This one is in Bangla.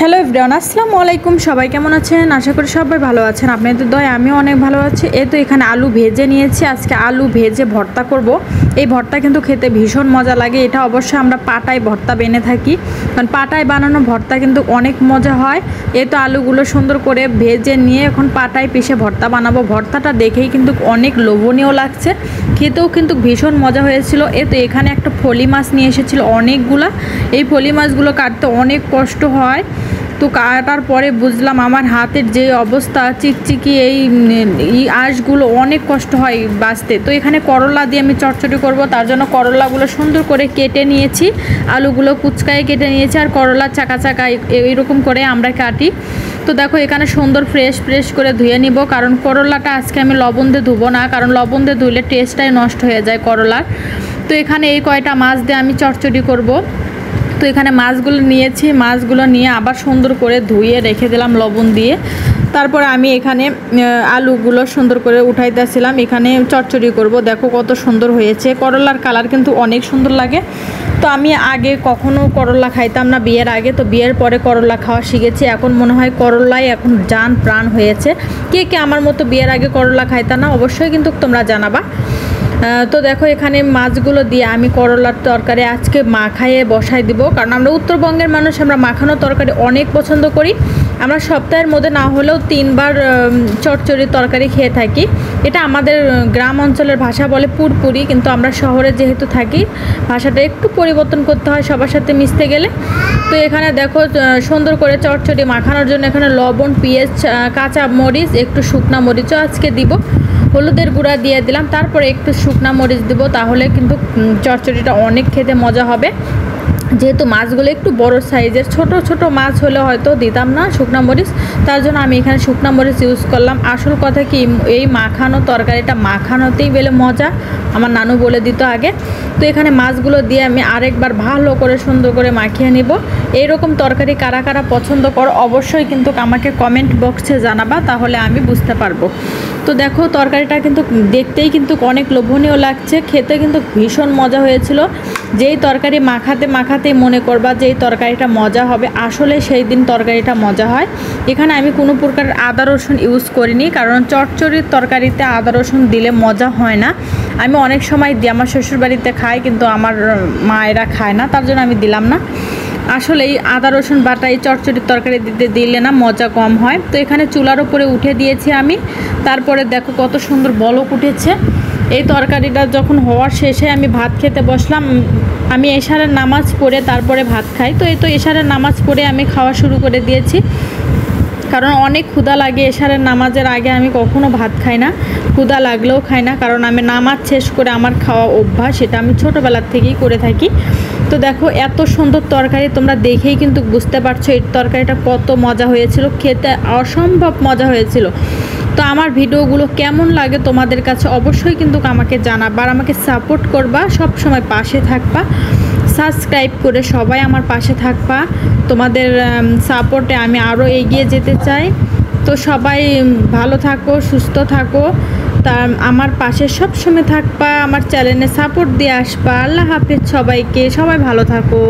হ্যালো এভরিওয়ান, আসসালামু আলাইকুম। সবাই কেমন আছেন? আশা করি সবাই ভালো আছেন। আপনাদের দয় আমিও অনেক ভালো আছি। এই তো এখানে আলু ভেজে নিয়েছি। আজকে আলু ভেজে ভর্তা করব। এই ভর্তা কিন্তু খেতে ভীষণ মজা লাগে। এটা অবশ্যই আমরা পাটায় ভর্তা বেনে থাকি, কারণ পাটায় বানানো ভর্তা কিন্তু অনেক মজা হয়। এই তো আলুগুলো সুন্দর করে ভেজে নিয়ে এখন পাটায় পিষে ভর্তা বানাবো। ভর্তাটা দেখেই কিন্তু অনেক লোভনীয় লাগছে, খেতেও কিন্তু ভীষণ মজা হয়েছিল। এই তো এখানে একটা ফলি মাছ নিয়ে এসেছিল অনেকগুলা। এই ফলি মাছগুলো কাটতে অনেক কষ্ট হয়। তো কাটার পরে বুঝলাম আমার হাতের যে অবস্থা, চিকচিকি এই আঁশগুলো অনেক কষ্ট হয় বাছতে। তো এখানে করলা দিয়ে আমি চটচটি করব, তার জন্য করলাগুলো সুন্দর করে কেটে নিয়েছি, আলুগুলো কুচকায় কেটে নিয়েছি, আর করলা চাকা চাকা এইরকম করে আমরা কাটি। তো দেখো এখানে সুন্দর ফ্রেশ করে ধুয়ে নিব, কারণ করলাটা আজকে আমি লবণ দিয়ে ধুবো না, কারণ লবণ দিয়ে ধুলে টেস্টটাই নষ্ট হয়ে যায় করলার। তো এখানে এই কয়টা মাছ দিয়ে আমি চটচটি করব। তো এখানে মাছগুলো নিয়েছি, মাছগুলো নিয়ে আবার সুন্দর করে ধুয়ে রেখে দিলাম লবণ দিয়ে। তারপর আমি এখানে আলুগুলো সুন্দর করে উঠাইতেছিলাম, এখানে চটচড়ি করব। দেখো কত সুন্দর হয়েছে, করলার কালার কিন্তু অনেক সুন্দর লাগে। তো আমি আগে কখনো করলা খাইতাম না বিয়ের আগে, তো বিয়ের পরে করলা খাওয়া শিখেছি। এখন মনে হয় করলাই এখন জান প্রাণ হয়েছে। কে কে আমার মতো বিয়ের আগে করলা খাইতা না অবশ্যই কিন্তু তোমরা জানাবা। তো দেখো এখানে মাছগুলো দিয়ে আমি করলার তরকারি আজকে মাখাইয়ে বসাই দিব, কারণ আমরা উত্তরবঙ্গের মানুষ, আমরা মাখানো তরকারি অনেক পছন্দ করি। আমরা সপ্তাহের মধ্যে না হলেও 3 বার চচ্চড়ির তরকারি খেয়ে থাকি। এটা আমাদের গ্রাম অঞ্চলের ভাষা বলে পুরপুরি, কিন্তু আমরা শহরে যেহেতু থাকি ভাষাটা একটু পরিবর্তন করতে হয় সবার সাথে মিশতে গেলে। তো এখানে দেখো সুন্দর করে চচ্চড়ি মাখানোর জন্য এখানে লবণ, পেঁয়াজ, কাঁচা মরিচ, একটু শুকনা মরিচও আজকে দিব, হলুদের গুঁড়া দিয়ে দিলাম, তারপরে একটু শুকনা মরিচ দিব, তাহলে কিন্তু চচ্চড়িটা অনেক খেতে মজা হবে। যেহেতু মাছগুলো একটু বড় সাইজের, ছোট মাছ হলে হয়তো দিতাম না শুকনা মরিচ, তার জন্য আমি এখানে শুকনা মরিচ ইউজ করলাম। আসল কথা কি, এই মাখানো তরকারিটা মাখানোতেই বেলে মজা, আমার নানু বলে দিত আগে। তো এখানে মাছগুলো দিয়ে আমি আরেকবার ভালো করে সুন্দর করে মাখিয়ে নিব। এইরকম তরকারি কারা কারা পছন্দ করো অবশ্যই কিন্তু আমাকে কমেন্ট বক্সে জানাবা, তাহলে আমি বুঝতে পারবো। তো দেখো তরকারিটা কিন্তু দেখতেই কিন্তু অনেক লোভনীয় লাগছে, খেতে কিন্তু ভীষণ মজা হয়েছিল। যেই তরকারি মাখাতেই মনে করবা যে এই তরকারিটা মজা হবে, আসলে সেই দিন তরকারিটা মজা হয়। এখানে আমি কোনো প্রকার আদা রসুন ইউজ করিনি, কারণ চচ্চড়ির তরকারিতে আদা রসুন দিলে মজা হয় না। আমি অনেক সময় দিই, আমার শ্বশুরবাড়িতে খাই, কিন্তু আমার মায়েরা খায় না, তার জন্য আমি দিলাম না। আসলে এই আদা রসুন বাটা এই চচ্চড়ির তরকারি দিলে না মজা কম হয়। তো এখানে চুলার উপরে উঠে দিয়েছি আমি, তারপরে দেখো কত সুন্দর বলক উঠেছে। এই তরকারিটা যখন হওয়ার শেষে আমি ভাত খেতে বসলাম। আমি এশারের নামাজ পড়ে তারপরে ভাত খাই, তো এই তো এশারের নামাজ পড়ে আমি খাওয়া শুরু করে দিয়েছি, কারণ অনেক ক্ষুধা লাগে। এশারের নামাজের আগে আমি কখনো ভাত খাই না, ক্ষুধা লাগলেও খাই না, কারণ আমি নামাজ শেষ করে আমার খাওয়া অভ্যাস, সেটা আমি ছোটোবেলার থেকেই করে থাকি। তো দেখো এত সুন্দর তরকারি, তোমরা দেখেই কিন্তু বুঝতে পারছো এই তরকারিটা কত মজা হয়েছিল, খেতে অসম্ভব মজা হয়েছিল। তো আমার ভিডিওগুলো কেমন লাগে তোমাদের কাছে অবশ্যই কিন্তু আমাকে জানাবা, আর আমাকে সাপোর্ট করবা, সব সময় পাশে থাকবা, সাবস্ক্রাইব করে সবাই আমার পাশে থাকবা। তোমাদের সাপোর্টে আমি আরও এগিয়ে যেতে চাই। তো সবাই ভালো থাকো, সুস্থ থাকো, তা আমার পাশে সব সময় থাকবা, আমার চ্যানেলে সাপোর্ট দিয়ে আসবা। আল্লাহ হাফেজ সবাইকে, সবাই ভালো থাকো।